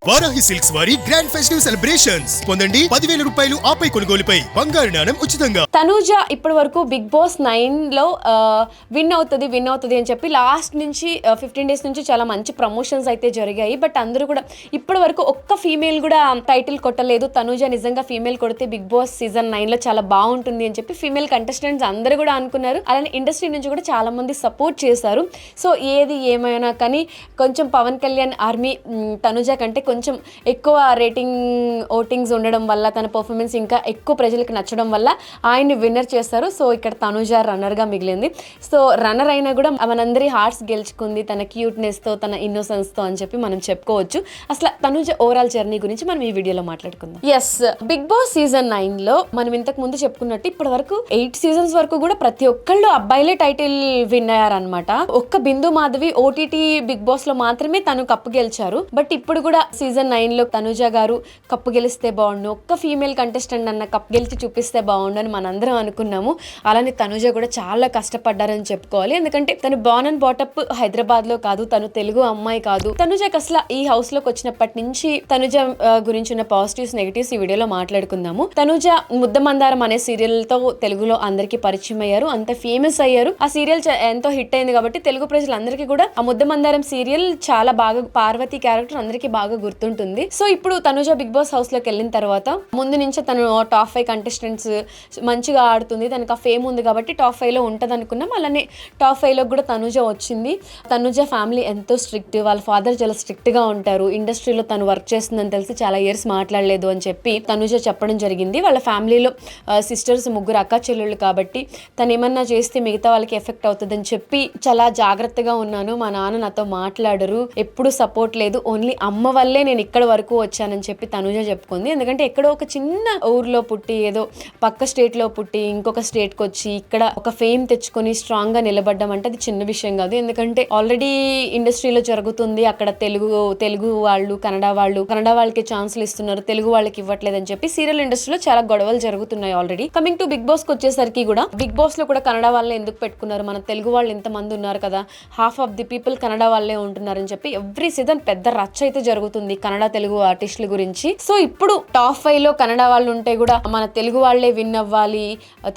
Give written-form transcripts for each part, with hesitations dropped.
Varahi silks వారి grand festive celebrations పొందండి 10,000 రూపాయలు ఆపై కొనుగోలుపై బంగారు నాణెం ఉచితంగా. తనూజ ఇప్పటి వరకు బిగ్ బాస్ 9లో విన్ అవుతుంది అని చెప్పి లాస్ట్ నుంచి 15 డేస్ నుంచి చాలా మంచి ప్రమోషన్స్ అయితే జరిగాయి. బట్ అందరూ కూడా ఇప్పటి వరకు ఒక్క ఫీమేల్ కూడా టైటిల్ కొట్టలేదు. తనూజ నిజంగా ఫీమేల్ కొడితే బిగ్ బాస్ సీజన్ 9లో చాలా బాగుంటుంది అని చెప్పి ఫీమేల్ కంటెస్టెంట్స్ అందరూ కూడా అనుకున్నారు. అలానే ఇండస్ట్రీ నుంచి కూడా చాలా మంది సపోర్ట్ చేశారు. సో ఏది ఏమైనా కానీ కొంచెం పవన్ కళ్యాణ్ ఆర్మీ తనూజ కంటే కొంచెం ఎక్కువ ఓటింగ్స్ ఉండడం వల్ల తన పర్ఫార్మెన్స్ ఇంకా ఎక్కువ ప్రజలకు నచ్చడం వల్ల ఆయన్ని విన్నర్ చేస్తారు. సో ఇక్కడ తనూజ రన్నర్గా మిగిలింది. సో రన్నర్ అయినా కూడా మనందరి హార్ట్స్ గెలుచుకుంది తన క్యూట్నెస్తో, తన ఇన్నోసెన్స్తో అని చెప్పి మనం చెప్పుకోవచ్చు. అసలు తనూజ ఓవరాల్ జర్నీ గురించి మనం ఈ వీడియోలో మాట్లాడుకుందాం. ఎస్, బిగ్ బాస్ సీజన్ 9లో మనం ఇంతకు ముందు చెప్పుకున్నట్టు ఇప్పటి వరకు 8 సీజన్స్ వరకు కూడా ప్రతి ఒక్కళ్ళు అబ్బాయిలే టైటిల్ విన్ అయ్యారనమాట. ఒక్క Bindu Madhavi OTT Bigg Boss లో మాత్రమే తను కప్పు గెలిచారు. బట్ ఇప్పుడు కూడా సీజన్ 9లో తనూజ గారు కప్పు గెలిస్తే బాగుండు, ఒక్క ఫీమేల్ కంటెస్టెంట్ అన్న కప్పు గెలిచి చూపిస్తే బాగుండు అని మనందరం అనుకున్నాము. అలానే తనూజ కూడా చాలా కష్టపడ్డారని చెప్పుకోవాలి. ఎందుకంటే తను బార్న్ అండ్ బాటప్ హైదరాబాద్ లో కాదు, తను తెలుగు అమ్మాయి కాదు. తనూజకి అసలు ఈ హౌస్ లోకి వచ్చినప్పటి నుంచి తనూజ గురించి ఉన్న పాజిటివ్స్ నెగిటివ్స్ ఈ వీడియోలో మాట్లాడుకుందాము. తనూజ ముద్దమందారం అనే సీరియల్ తో తెలుగులో అందరికీ పరిచయం అయ్యారు, అంత ఫేమస్ అయ్యారు. ఆ సీరియల్ ఎంతో హిట్ అయింది కాబట్టి తెలుగు ప్రజలందరికీ కూడా ఆ ముద్దమందారం సీరియల్ చాలా బాగా, పార్వతి క్యారెక్టర్ అందరికీ బాగా గుర్తుంటుంది. సో ఇప్పుడు తనూజ బిగ్ బాస్ హౌస్ లోకి వెళ్ళిన తర్వాత ముందు నుంచే తను టాప్ 5 కంటెస్టెంట్స్ మంచిగా ఆడుతుంది, తనకు ఆ ఫేమ్ ఉంది కాబట్టి టాప్ 5 లో ఉంటది అనుకున్నాం. అలానే టాప్ 5 లో కూడా తనూజ వచ్చింది. తనూజ ఫ్యామిలీ ఎంతో స్ట్రిక్ట్, వాళ్ళ ఫాదర్ చాలా స్ట్రిక్ట్ గా ఉంటారు. ఇండస్ట్రీలో తను వర్క్ చేస్తుందని తెలిసి చాలా ఇయర్స్ మాట్లాడలేదు అని చెప్పి తనూజ చెప్పడం జరిగింది. వాళ్ళ ఫ్యామిలీలో సిస్టర్స్ 3 అక్క చెల్లెళ్ళు కాబట్టి తను ఏమన్నా చేస్తే మిగతా వాళ్ళకి ఎఫెక్ట్ అవుతుందని చెప్పి చాలా జాగ్రత్తగా ఉన్నాను. మా నాన్న నాతో మాట్లాడరు, ఎప్పుడు సపోర్ట్ లేదు, ఓన్లీ అమ్మ వల్లే నేను ఇక్కడ వరకు వచ్చానని చెప్పి తనూజ చెప్పుకుంది. ఎందుకంటే ఎక్కడో ఒక చిన్న ఊర్లో పుట్టి, ఏదో పక్క స్టేట్ లో పుట్టి ఇంకొక స్టేట్ కి వచ్చి ఇక్కడ ఒక ఫేమ్ తెచ్చుకొని స్ట్రాంగ్ గా నిలబడ్డం అంటే అది చిన్న విషయం కాదు. ఎందుకంటే ఆల్రెడీ ఇండస్ట్రీలో జరుగుతుంది, అక్కడ తెలుగు వాళ్ళు కన్నడ వాళ్ళకి ఛాన్సులు ఇస్తున్నారు, తెలుగు వాళ్ళకి ఇవ్వట్లేదు అని చెప్పి సీరియల్ ఇండస్ట్రీలో చాలా గొడవలు జరుగుతున్నాయి already. Coming to Bigg Boss కి వచ్చేసరికి కూడా బిగ్ బాస్ లో కూడా కన్నడ వాళ్ళని ఎందుకు పెట్టుకున్నారు, మన తెలుగు వాళ్ళు ఇంతమంది ఉన్నారు కదా, half of the people Kannada వాళ్ళే ఉంటున్నారని చెప్పి ఎవ్రీ సీజన్ పెద్ద రచ్చ అయితే జరుగుతుంది కన్నడ తెలుగు ఆర్టిస్టుల గురించి. సో ఇప్పుడు టాప్ 5 లో కన్నడ వాళ్ళు ఉంటే కూడా మన తెలుగు వాళ్ళే విన్ అవ్వాలి,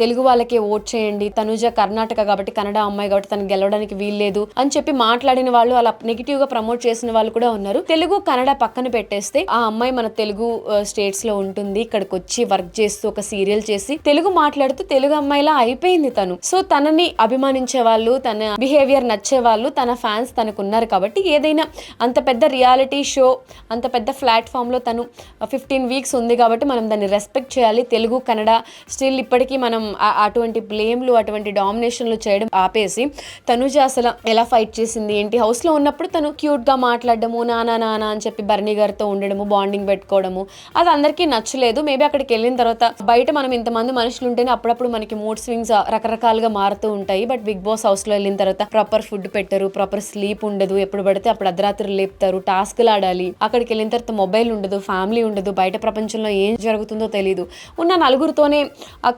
తెలుగు వాళ్ళకే ఓట్ చేయండి, తనూజ కర్ణాటక కాబట్టి కన్నడ అమ్మాయి కాబట్టి తను గెలవడానికి వీల్లేదు అని చెప్పి మాట్లాడిన వాళ్ళు, అలా నెగిటివ్ గా ప్రమోట్ చేసిన వాళ్ళు కూడా ఉన్నారు. తెలుగు కన్నడ పక్కన పెట్టేస్తే ఆ అమ్మాయి మన తెలుగు స్టేట్స్ లో ఉంటుంది, ఇక్కడికి వచ్చి వర్క్ చేస్తూ ఒక సీరియల్ చేసి తెలుగు మాట్లాడుతూ తెలుగు అమ్మాయిలా అయిపోయింది తను. సో తనని అభిమానించే వాళ్ళు, తన బిహేవియర్ నచ్చే వాళ్ళు, తన ఫ్యాన్స్ తనకు ఉన్నారు కాబట్టి ఏదైనా అంత పెద్ద రియాలిటీ షో, అంత పెద్ద ప్లాట్ఫామ్ లో తను 15 వీక్స్ ఉంది కాబట్టి మనం దాన్ని రెస్పెక్ట్ చేయాలి. తెలుగు కన్నడ స్టిల్ ఇప్పటికీ మనం అటువంటి బ్లేమ్లు, అటువంటి డామినేషన్లు చేయడం ఆపేసి తనూజ అసలు ఎలా ఫైట్ చేసింది ఏంటి, హౌస్ లో ఉన్నప్పుడు తను క్యూట్ గా మాట్లాడడము, నానా అని చెప్పి బర్నీ గారితో ఉండడము, బాండింగ్ పెట్టుకోవడము, అది అందరికీ నచ్చలేదు. మేబీ అక్కడికి వెళ్ళిన తర్వాత బయట మనం ఇంతమంది మనుషులు ఉంటేనే అప్పుడప్పుడు మనకి మూడ్ స్వింగ్స్ రకరకాలుగా మారుతూ ఉంటాయి. బట్ బిగ్ బాస్ హౌస్ లో వెళ్ళిన తర్వాత ప్రాపర్ ఫుడ్ పెట్టరు, ప్రాపర్ స్లీప్ ఉండదు, ఎప్పుడు పడితే అప్పుడు అర్ధరాత్రులు లేపుతారు, టాస్క్లు ఆడాలి. అక్కడికి వెళ్ళిన తర్వాత మొబైల్ ఉండదు, ఫ్యామిలీ ఉండదు, బయట ప్రపంచంలో ఏం జరుగుతుందో తెలియదు. ఉన్న నలుగురితోనే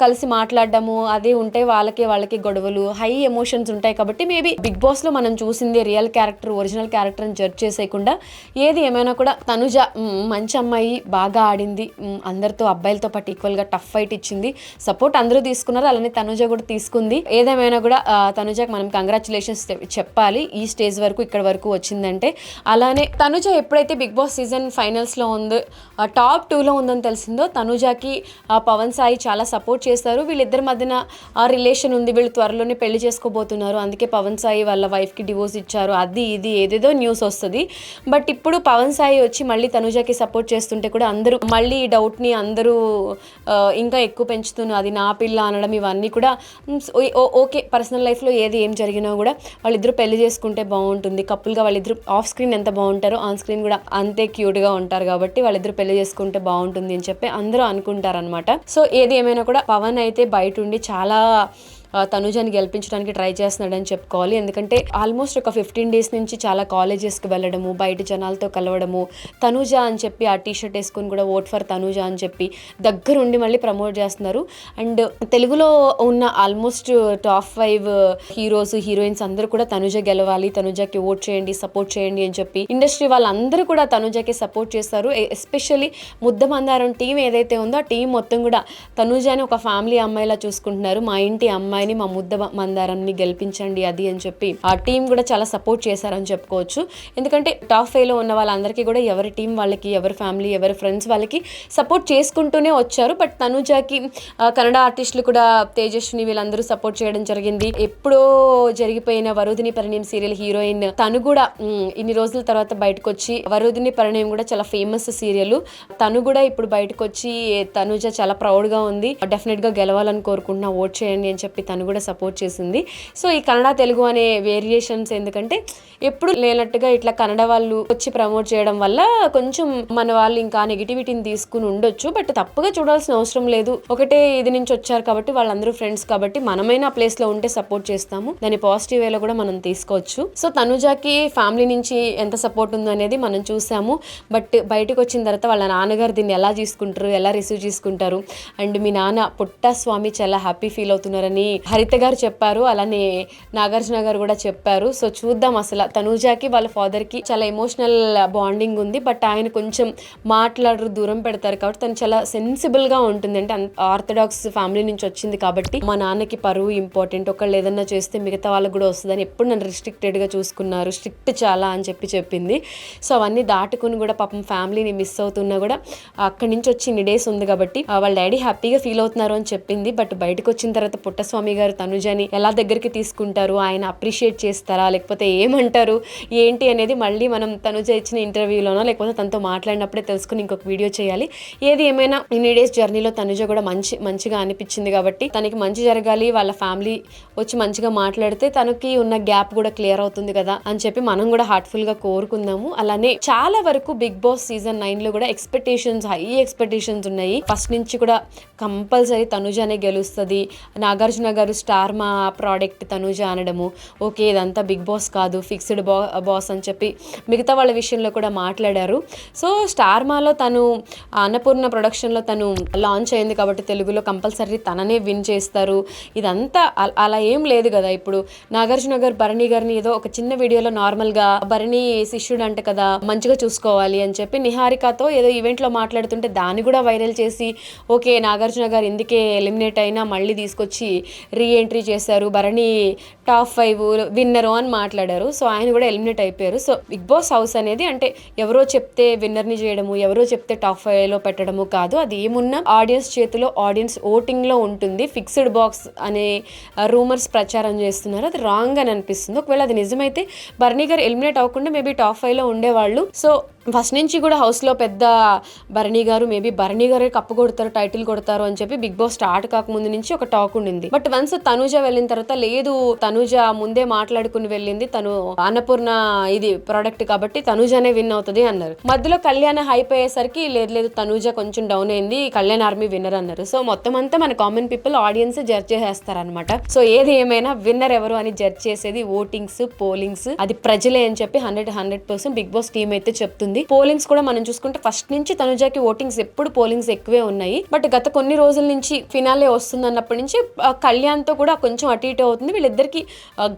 కలిసి మాట్లాడడము అదే ఉంటే వాళ్ళకి గొడవలు, హై ఎమోషన్స్ ఉంటాయి. కాబట్టి మేబీ బిగ్ బాస్ లో మనం చూసింది రియల్ క్యారెక్టర్, ఒరిజినల్ క్యారెక్టర్ అని జడ్జ్ చేసేయకుండా ఏది ఏమైనా కూడా తనూజ మంచి అమ్మాయి, బాగా ఆడింది, అందరితో అబ్బాయిలతో పాటు ఈక్వల్ గా టఫ్ ఫైట్ ఇచ్చింది, సపోర్ట్ అందరూ తీసుకున్నారు, అలానే తనూజ కూడా తీసుకుంది. ఏదేమైనా కూడా తనూజకి మనం కంగ్రాచులేషన్స్ చెప్పాలి, ఈ స్టేజ్ వరకు ఇక్కడ వరకు వచ్చిందంటే. అలానే తనూజ ఎప్పుడైతే బిగ్ బాస్ సీజన్ ఫైనల్స్ లో ఉందో, టాప్ 2 లో ఉందని తెలిసిందో, తనూజకి పవన్ సాయి చాలా సపోర్ట్ చేస్తారు. వీళ్ళిద్దరి మధ్యన రిలేషన్ ఉంది, వీళ్ళు త్వరలోనే పెళ్లి చేసుకోబోతున్నారు, అందుకే పవన్ సాయి వాళ్ళ వైఫ్ కి డివోర్స్ ఇచ్చారు, అది ఇది ఏదేదో న్యూస్ వస్తుంది. బట్ ఇప్పుడు పవన్ సాయి వచ్చి మళ్ళీ తనూజకి సపోర్ట్ చేస్తుంటే కూడా అందరూ మళ్ళీ ఈ డౌట్ ని అందరూ ఇంకా ఎక్కువ పెంచుతున్నారు, అది నా పిల్ల అనడం, ఇవన్నీ కూడా ఓకే. పర్సనల్ లైఫ్ లో ఏం జరిగినా కూడా వాళ్ళిద్దరూ పెళ్లి చేసుకుంటే బాగుంటుంది, కపుల్ గా వాళ్ళిద్దరు ఆఫ్ స్క్రీన్ ఎంత బాగుంటారో ఆన్ స్క్రీన్ కూడా అంతే క్యూట్ గా ఉంటారు కాబట్టి వాళ్ళిద్దరు పెళ్లి చేసుకుంటే బాగుంటుంది అని చెప్పి అందరూ అనుకుంటారు అనమాట. సో ఏది ఏమైనా కూడా పవన్ అయితే బయట ఉండి చాలా తనుజాని గెలిపించడానికి ట్రై చేస్తున్నాడని చెప్పుకోవాలి. ఎందుకంటే ఆల్మోస్ట్ ఒక 15 డేస్ నుంచి చాలా కాలేజెస్కి వెళ్ళడము, బయట జనాలతో కలవడము, తనుజ అని చెప్పి ఆ టీషర్ట్ వేసుకొని కూడా ఓట్ ఫర్ తనుజ అని చెప్పి దగ్గరుండి మళ్ళీ ప్రమోట్ చేస్తున్నారు. అండ్ తెలుగులో ఉన్న ఆల్మోస్ట్ టాప్ 5 హీరోస్ హీరోయిన్స్ అందరూ కూడా తనుజ గెలవాలి, తనుజకి ఓట్ చేయండి, సపోర్ట్ చేయండి అని చెప్పి ఇండస్ట్రీ వాళ్ళందరూ కూడా తనుజకి సపోర్ట్ చేస్తారు. ఎస్పెషల్లీ ముద్ద మందారం టీం ఏదైతే ఉందో ఆ టీం మొత్తం కూడా తనుజని ఒక ఫ్యామిలీ అమ్మాయిలా చూసుకుంటున్నారు. మా ఇంటి అమ్మాయిని, మా ముద్ద మందారంని గెలిపించండి అది అని చెప్పి ఆ టీం కూడా చాలా సపోర్ట్ చేశారని చెప్పుకోవచ్చు. ఎందుకంటే టాప్ 5లో ఉన్న వాళ్ళందరికీ కూడా ఎవరి టీం వాళ్ళకి, ఎవరి ఫ్యామిలీ, ఎవరి ఫ్రెండ్స్ వాళ్ళకి సపోర్ట్ చేసుకుంటూనే వచ్చారు. బట్ తనుజకి కన్నడ ఆర్టిస్టులు కూడా తేజస్విని వీళ్ళందరూ సపోర్ట్ చేయడం జరిగింది. ఎప్పుడో జరిగిపోయిన వరుదిని పరిణయం సీరియల్ హీరోయిన్ తను కూడా ఇన్ని రోజుల తర్వాత బయటకు వచ్చి, వరుదిని పరిణయం కూడా చాలా ఫేమస్ సీరియల్, తను కూడా ఇప్పుడు బయటకు వచ్చి తనుజ చాలా ప్రౌడ్ గా ఉంది, డెఫినెట్ గా గెలవాలని కోరుకుంటున్నా, ఓట్ చేయండి అని చెప్పి తను కూడా సపోర్ట్ చేసింది. సో ఈ కన్నడ తెలుగు అనే వేరియేషన్స్ ఎందుకంటే ఎప్పుడు లేనట్టుగా ఇట్లా కన్నడ వాళ్ళు వచ్చి ప్రమోట్ చేయడం వల్ల కొంచెం మన వాళ్ళు ఇంకా నెగిటివిటీని తీసుకుని ఉండొచ్చు. బట్ తప్పుగా చూడాల్సిన అవసరం లేదు. ఒకటే ఇది నుంచి వచ్చారు కాబట్టి వాళ్ళందరూ ఫ్రెండ్స్ కాబట్టి మనమైనా ప్లేస్ లో ఉంటే సపోర్ట్ చేస్తాము, దాని పాజిటివ్ వేలో కూడా మనం తీసుకోవచ్చు. సో తనుజకి ఫ్యామిలీ నుంచి ఎంత సపోర్ట్ ఉందో అనేది మనం చూసాము. బట్ బయటకు వచ్చిన తర్వాత వాళ్ళ నాన్నగారు దీన్ని ఎలా తీసుకుంటారు, ఎలా రిసీవ్ చేసుకుంటారు, అండ్ మీ నాన్న పుట్టస్వామి చాలా హ్యాపీ ఫీల్ అవుతున్నారని హరిత గారు చెప్పారు, అలానే నాగార్జున గారు కూడా చెప్పారు. సో చూద్దాం, అసలు తనుజాకి వాళ్ళ ఫాదర్ కి చాలా ఎమోషనల్ బాండింగ్ ఉంది. బట్ ఆయన కొంచెం మాట్లాడరు, దూరం పెడతారు కాబట్టి తను చాలా సెన్సిబుల్ గా ఉంటుంది. అంటే ఆర్థడాక్స్ ఫ్యామిలీ నుంచి వచ్చింది కాబట్టి మా నాన్నకి పరువు ఇంపార్టెంట్, ఒకళ్ళు ఏదన్నా చేస్తే మిగతా వాళ్ళకి కూడా వస్తుందని ఎప్పుడు నన్ను రిస్ట్రిక్టెడ్ గా చూసుకున్నారు, స్ట్రిక్ట్ చాలా అని చెప్పింది. సో అవన్నీ దాటుకుని కూడా పాపం ఫ్యామిలీని మిస్ అవుతున్నా కూడా అక్కడి నుంచి వచ్చి ఇన్ని డేస్ ఉంది కాబట్టి వాళ్ళ డాడీ హ్యాపీగా ఫీల్ అవుతున్నారు అని చెప్పింది. బట్ బయటకు వచ్చిన తర్వాత పుట్టస్వామి గారు తనుజని ఎలా దగ్గరికి తీసుకుంటారు, ఆయన అప్రిషియేట్ చేస్తారా లేకపోతే ఏమంటారు ఏంటి అనేది మళ్ళీ మనం తనుజ ఇచ్చిన ఇంటర్వ్యూలోనో లేకపోతే తనతో మాట్లాడినప్పుడే తెలుసుకుని ఇంకొక వీడియో చేయాలి. ఏది ఏమైనా ఇన్ని డేస్ జర్నీలో తనుజ కూడా మంచిగా అనిపించింది కాబట్టి తనకి మంచి జరగాలి, వాళ్ళ ఫ్యామిలీ వచ్చి మంచిగా మాట్లాడితే తనకి ఉన్న గ్యాప్ కూడా క్లియర్ అవుతుంది కదా అని చెప్పి మనం కూడా హార్ట్ఫుల్ గా కోరుకుందాము. అలానే చాలా వరకు బిగ్ బాస్ సీజన్ 9 లో కూడా హై ఎక్స్పెక్టేషన్స్ ఉన్నాయి. ఫస్ట్ నుంచి కూడా కంపల్సరీ తనుజనే గెలుస్తుంది, నాగార్జున గారు స్టార్ మా ప్రోడక్ట్ తనుజ అనడము, ఓకే ఇదంతా బిగ్ బాస్ కాదు ఫిక్స్డ్ బాస్ అని చెప్పి మిగతా వాళ్ళ విషయంలో కూడా మాట్లాడారు. సో స్టార్ మాలో తను అన్నపూర్ణ ప్రొడక్షన్లో తను లాంచ్ అయింది కాబట్టి తెలుగులో కంపల్సరీ తననే విన్ చేస్తారు. ఇదంతా అలా ఏం లేదు కదా. ఇప్పుడు నాగార్జున గారు భరణి గారిని ఏదో ఒక చిన్న వీడియోలో నార్మల్గా భరణి శిష్యుడు అంట కదా మంచిగా చూసుకోవాలి అని చెప్పి నిహారికతో ఏదో ఈవెంట్లో మాట్లాడుతుంటే దాన్ని కూడా వైరల్ చేసి ఓకే నాగార్జున గారు ఇందుకే ఎలిమినేట్ అయినా మళ్ళీ తీసుకొచ్చి రీఎంట్రీ చేశారు, భరణి టాప్ 5 విన్నరు అని మాట్లాడారు. సో ఆయన కూడా ఎలిమినేట్ అయిపోయారు. సో బిగ్ బాస్ హౌస్ అనేది అంటే ఎవరో చెప్తే విన్నర్ని చేయడము, ఎవరో చెప్తే టాప్ 5లో పెట్టడము కాదు. అది ఏమున్నా ఆడియన్స్ చేతిలో, ఆడియన్స్ ఓటింగ్లో ఉంటుంది. ఫిక్స్డ్ బాక్స్ అనే రూమర్స్ ప్రచారం చేస్తున్నారు, అది రాంగ్ అని అనిపిస్తుంది. ఒకవేళ అది నిజమైతే భరణి గారు ఎలిమినేట్ అవ్వకుండా మేబీ టాప్ 5లో ఉండేవాళ్ళు. సో ఫస్ట్ నుంచి కూడా హౌస్లో పెద్ద భరణి గారు మేబీ భరణి గారే కప్పు కొడతారు, టైటిల్ కొడతారు అని చెప్పి బిగ్ బాస్ స్టార్ట్ కాకముందు నుంచి ఒక టాక్ ఉండింది. బట్ వన్స్ తనుజ వెళ్ళిన తర్వాత లేదు, తనుజ ముందే మాట్లాడుకుని వెళ్ళింది, తను అన్నపూర్ణ ఇది ప్రోడక్ట్ కాబట్టి తనుజనే విన్ అవుతుంది అన్నారు. మధ్యలో కళ్యాణ హైప్ అయ్యేసరికి లేదు తనుజ కొంచెం డౌన్ అయింది, కళ్యాణ్ ఆర్మీ విన్నర్ అన్నారు. సో మొత్తం అంతా మన కామన్ పీపుల్ ఆడియన్స్ జడ్జ్ చేస్తారనమాట. సో ఏది ఏమైనా విన్నర్ ఎవరు అని జడ్జ్ చేసేది ఓటింగ్స్, పోలింగ్స్, అది ప్రజలే అని చెప్పి 100% బిగ్ బాస్ టీమ్ అయితే చెప్తుంది. పోలింగ్స్ కూడా మనం చూసుకుంటే ఫస్ట్ నుంచి తనుజకి ఓటింగ్స్ ఎప్పుడు పోలింగ్స్ ఎక్కువే ఉన్నాయి. బట్ గత కొన్ని రోజుల నుంచి ఫినాలే వస్తుంది అన్నప్పటి నుంచి కళ్యాణ్ తో కూడా కొంచెం అటు ఇటు అవుతుంది. వీళ్ళిద్దరికి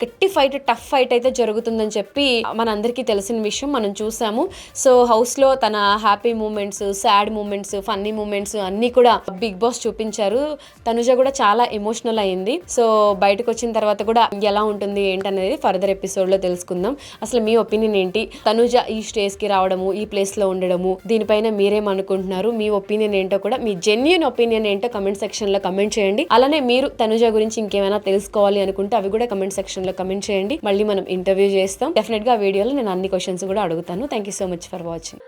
గట్టి ఫైట్, టఫ్ ఫైట్ అయితే జరుగుతుందని చెప్పి మనందరికీ తెలిసిన విషయం మనం చూసాము. సో హౌస్ లో తన happy moments, sad moments, funny moments అన్ని కూడా బిగ్ బాస్ చూపించారు. తనుజ కూడా చాలా ఎమోషనల్ అయింది. సో బయటకు వచ్చిన తర్వాత కూడా ఎలా ఉంటుంది ఏంటనేది ఫర్దర్ ఎపిసోడ్ లో తెలుసుకుందాం. అసలు మీ ఒపీనియన్ ఏంటి, తనుజ ఈ స్టేజ్ కి రావడము, ఈ ప్లేస్ లో ఉండడము, దీనిపైన మీరేమనుకుంటున్నారు, మీ ఒపీనియన్ ఏంటో కూడా, మీ జెన్యూన్ ఒపీనియన్ ఏంటో కమెంట్ సెక్షన్ లో కమెంట్ చేయండి. అలానే మీరు తనుజ గురించి ఇంకేమైనా తెలుసుకోవాలి అనుకుంటే అవి కూడా కమెంట్ సెక్షన్ లో కమెంట్ చేయండి. మళ్ళీ మనం ఇంటర్వ్యూ చేస్తాం. డెఫినెట్ గా ఆ వీడియోలో నేను అన్ని క్వశ్చన్స్ కూడా అడుగుతాను. Thank you so much for watching.